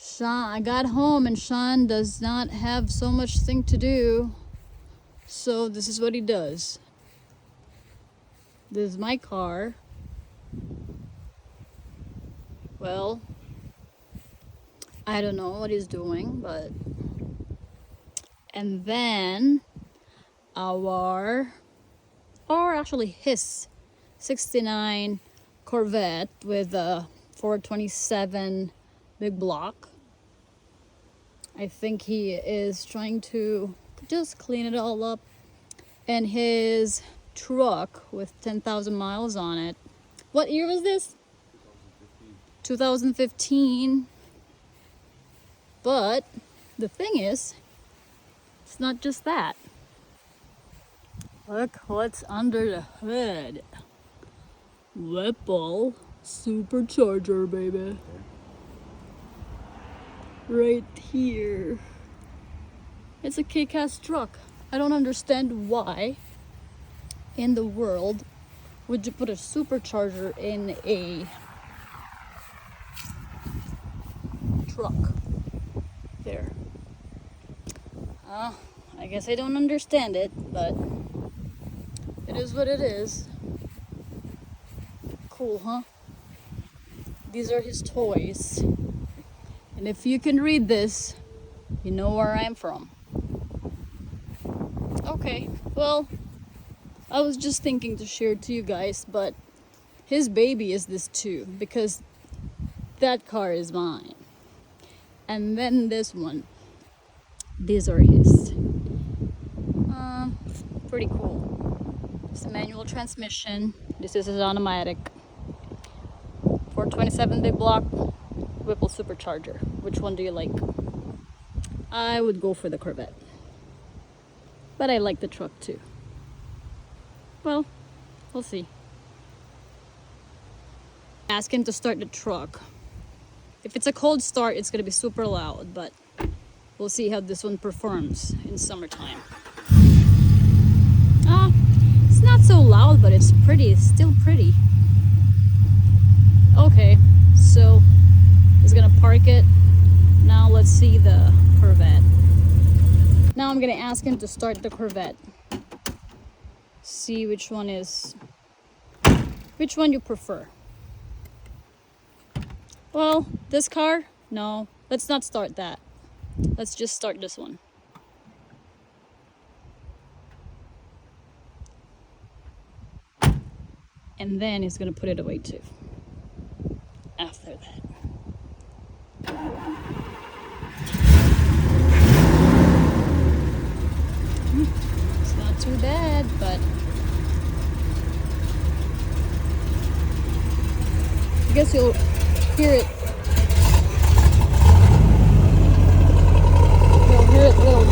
Sean, I got home and Sean does not have so much thing to do. So this is what he does. This is my car. Well, I don't know what he's doing, but... And then his 69 Corvette with a 427 big block. I think he is trying to just clean it all up. And his truck with 10,000 miles on it. What year was this? 2015. But the thing is, it's not just that. Look what's under the hood. Whipple supercharger, baby. Right here. It's a kick-ass truck. I don't understand why in the world would you put a supercharger in a truck. There. I guess I don't understand it, but it is what it is. Cool, huh? These are his toys. And if you can read this, you know where I'm from. Okay, well, I was just thinking to share to you guys, but his baby is this too, because that car is mine. And then this one. These are his. Pretty cool. It's a manual transmission. This is his automatic. 427 big block Whipple supercharger. Which one do you like? I would go for the Corvette. But I like the truck too. Well, we'll see. Ask him to start the truck. If it's a cold start, it's gonna be super loud, but we'll see how this one performs in summertime. It's not so loud, but it's pretty. It's still pretty. Okay, so he's gonna park it. Now let's see the Corvette. Now I'm gonna ask him to start the Corvette. See which one you prefer. Well, this car? No, let's not start that. Let's just start this one. And then he's gonna put it away too. After that. It's not too bad, but I guess you'll hear it. You'll hear it a little